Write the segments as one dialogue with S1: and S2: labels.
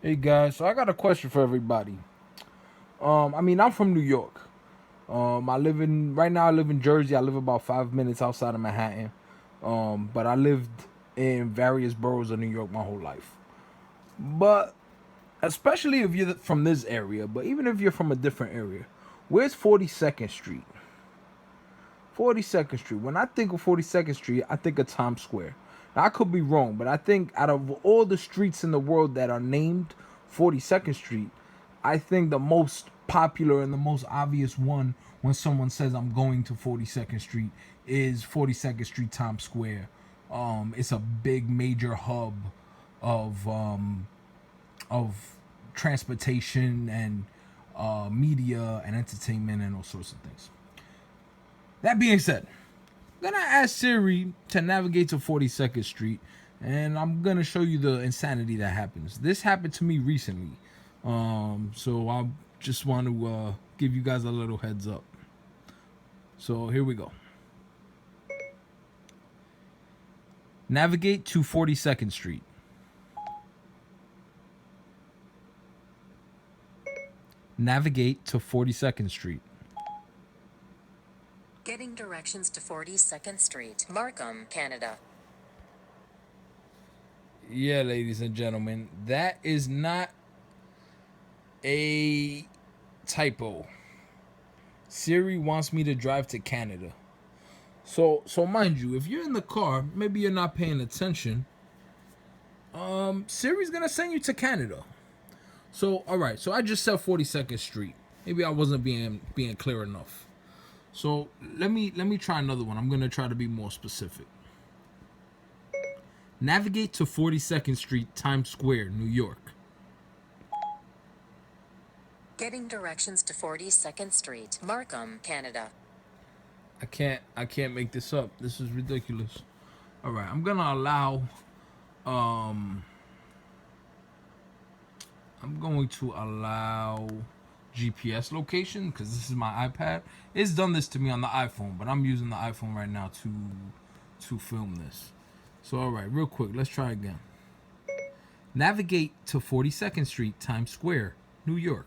S1: Hey guys, so I got a question for everybody. I'm from New York. Right now I live in Jersey. I live about 5 minutes outside of Manhattan. But I lived in various boroughs of New York my whole life. But especially if you're from this area, but even if you're from a different area, where's 42nd Street? 42nd Street. When I think of 42nd Street, I think of Times Square. Now, I could be wrong, but I think out of all the streets in the world that are named 42nd Street, I think the most popular and the most obvious one when someone says I'm going to 42nd Street is 42nd Street Times Square. It's a big major hub of transportation and media and entertainment and all sorts of things. That being said, I'm gonna ask Siri to navigate to 42nd Street, and I'm gonna show you the insanity that happens. This happened to me recently, so I just want to give you guys a little heads up. So here we go. Navigate to 42nd Street. Navigate to 42nd Street.
S2: Getting directions to 42nd Street, Markham, Canada.
S1: Yeah, ladies and gentlemen, that is not a typo. Siri wants me to drive to Canada. So mind you, if you're in the car, maybe you're not paying attention. Siri's gonna send you to Canada. So all right, so I just said 42nd Street. Maybe I wasn't being clear enough. So let me try another one. I'm gonna try to be more specific. Navigate to 42nd Street, Times Square, New York.
S2: Getting directions to 42nd Street, Markham, Canada.
S1: I can't make this up. This is ridiculous. All right, I'm gonna allow. I'm going to allow GPS location because this is my iPad. It's done this to me on the iPhone, but I'm using the iPhone right now to film this. So all right, real quick, let's try again. Navigate to 42nd Street, Times Square, New York.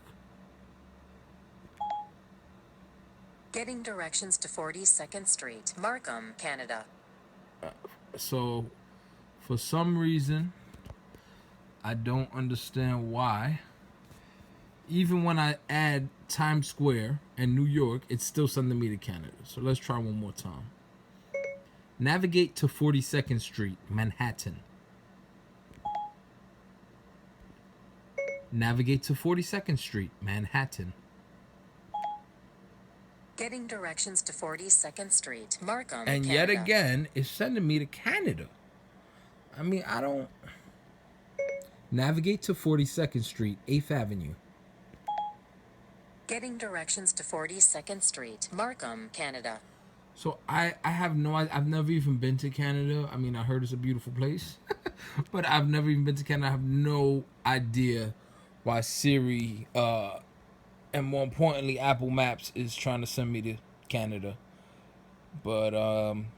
S2: Getting directions to 42nd Street, Markham, Canada.
S1: So, for some reason, I don't understand why. Even when I add Times Square and New York, it's still sending me to Canada. So let's try one more time. Navigate to 42nd Street, Manhattan. Navigate to 42nd Street, Manhattan.
S2: Getting directions to 42nd Street, Markham,
S1: And
S2: Canada.
S1: yet again, it's sending me to Canada. I don't. Navigate to 42nd Street, 8th Avenue.
S2: Getting directions to 42nd Street, Markham, Canada.
S1: So I've never even been to Canada. I heard it's a beautiful place, but I've never even been to Canada. I have no idea why Siri, and more importantly, Apple Maps is trying to send me to Canada. But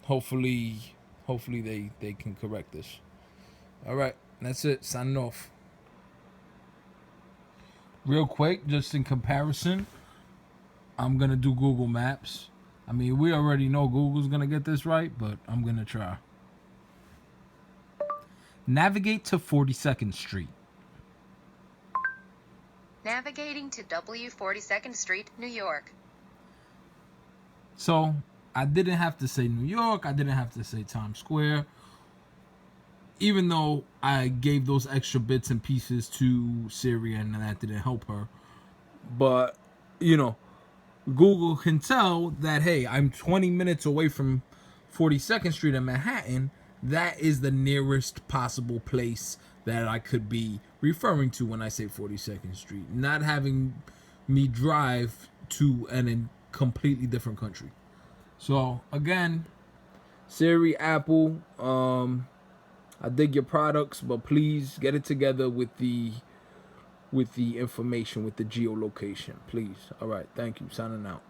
S1: hopefully they can correct this. All right, that's it. Signing off. Real quick, just in comparison, I'm gonna do Google Maps. We already know Google's gonna get this right, but I'm gonna try. Navigate to 42nd Street.
S3: Navigating to W42nd Street, New York.
S1: So I didn't have to say New York. I didn't have to say Times Square. Even though I gave those extra bits and pieces to Siri and that didn't help her. But, Google can tell that, hey, I'm 20 minutes away from 42nd Street in Manhattan. That is the nearest possible place that I could be referring to when I say 42nd Street. Not having me drive to a completely different country. So, again, Siri, Apple, I dig your products, but please get it together with the information, with the geolocation, please. All right, thank you. Signing out.